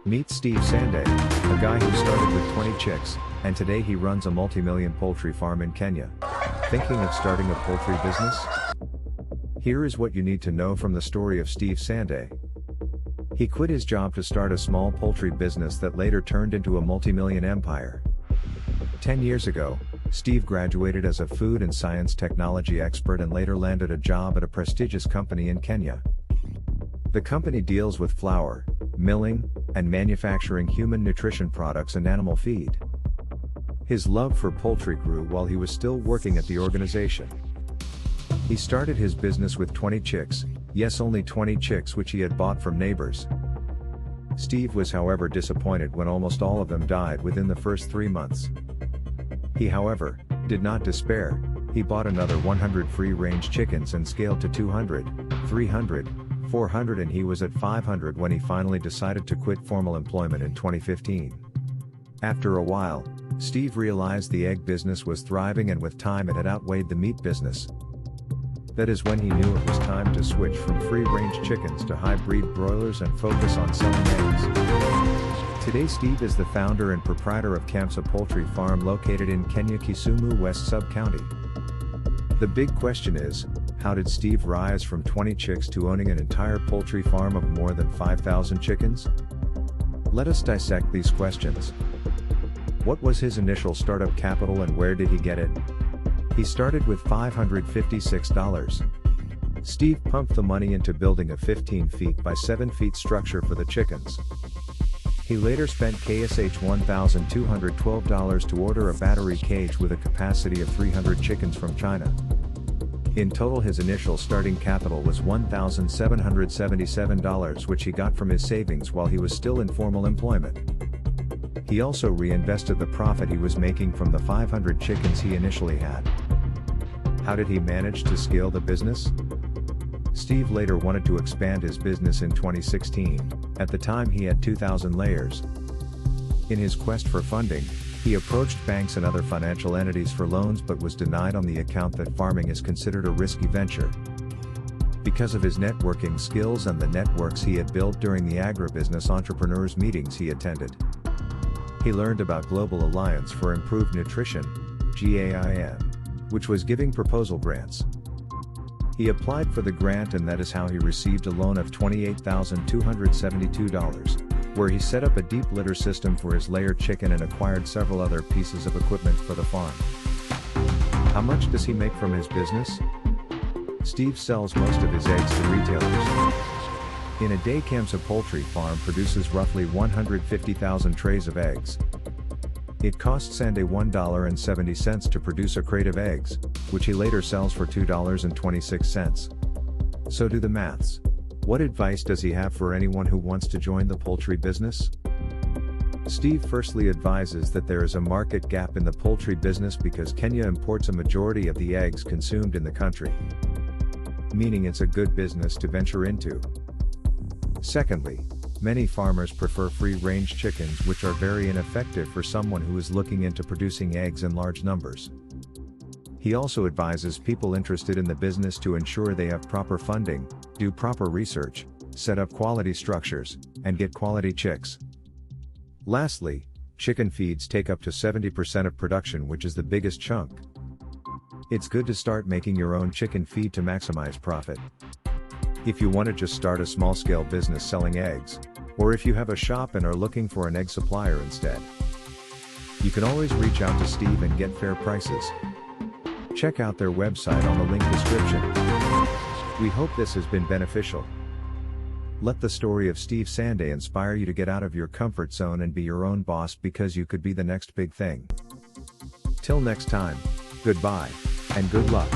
Meet Steve Sanday, a guy who started with 20 chicks, and today he runs a multi-million poultry farm in Kenya. Thinking of starting a poultry business? Here is what you need to know from the story of Steve Sanday. He quit his job to start a small poultry business that later turned into a multi-million empire. 10 years ago, Steve graduated as a food and science technology expert and later landed a job at a prestigious company in Kenya. The company deals with flour, milling, and manufacturing human nutrition products and animal feed. His love for poultry grew while he was still working at the organization. He started his business with 20 chicks, yes, only 20 chicks, which he had bought from neighbors. Steve was, however, disappointed when almost all of them died within the first 3 months. He, however, did not despair. He bought another 100 free-range chickens and scaled to 200, 300, 400, and he was at 500 when he finally decided to quit formal employment in 2015. After a while, Steve realized the egg business was thriving, and with time it had outweighed the meat business. That is when he knew it was time to switch from free-range chickens to high-breed broilers and focus on selling eggs. Today Steve is the founder and proprietor of Kamsa Poultry Farm located in Kenya, Kisumu West Sub-County. The big question is, how did Steve rise from 20 chicks to owning an entire poultry farm of more than 5,000 chickens? Let us dissect these questions. What was his initial startup capital and where did he get it? He started with $556. Steve pumped the money into building a 15 feet by 7 feet structure for the chickens. He later spent $1,212 to order a battery cage with a capacity of 300 chickens from China. In total, his initial starting capital was $1,777, which he got from his savings while he was still in formal employment. He also reinvested the profit he was making from the 500 chickens he initially had. How did he manage to scale the business? Steve later wanted to expand his business in 2016. At the time he had 2,000 layers. In his quest for funding, he approached banks and other financial entities for loans but was denied on the account that farming is considered a risky venture. Because of his networking skills and the networks he had built during the agribusiness entrepreneurs meetings he attended, he learned about Global Alliance for Improved Nutrition, GAIN, which was giving proposal grants. He applied for the grant, and that is how he received a loan of $28,272, where he set up a deep litter system for his layer chicken and acquired several other pieces of equipment for the farm. How much does he make from his business? Steve sells most of his eggs to retailers. In a day, Kamsa Poultry Farm produces roughly 150,000 trays of eggs. It costs Sanday $1.70 to produce a crate of eggs, which he later sells for $2.26. So do the maths. What advice does he have for anyone who wants to join the poultry business? Steve firstly advises that there is a market gap in the poultry business because Kenya imports a majority of the eggs consumed in the country, meaning it's a good business to venture into. Secondly, many farmers prefer free-range chickens, which are very ineffective for someone who is looking into producing eggs in large numbers. He also advises people interested in the business to ensure they have proper funding, do proper research, set up quality structures, and get quality chicks. Lastly, chicken feeds take up to 70% of production, which is the biggest chunk. It's good to start making your own chicken feed to maximize profit. If you want to just start a small-scale business selling eggs, or if you have a shop and are looking for an egg supplier instead, you can always reach out to Steve and get fair prices. Check out their website on the link description. We hope this has been beneficial. Let the story of Steve Sanday inspire you to get out of your comfort zone and be your own boss, because you could be the next big thing. Till next time, goodbye, and good luck.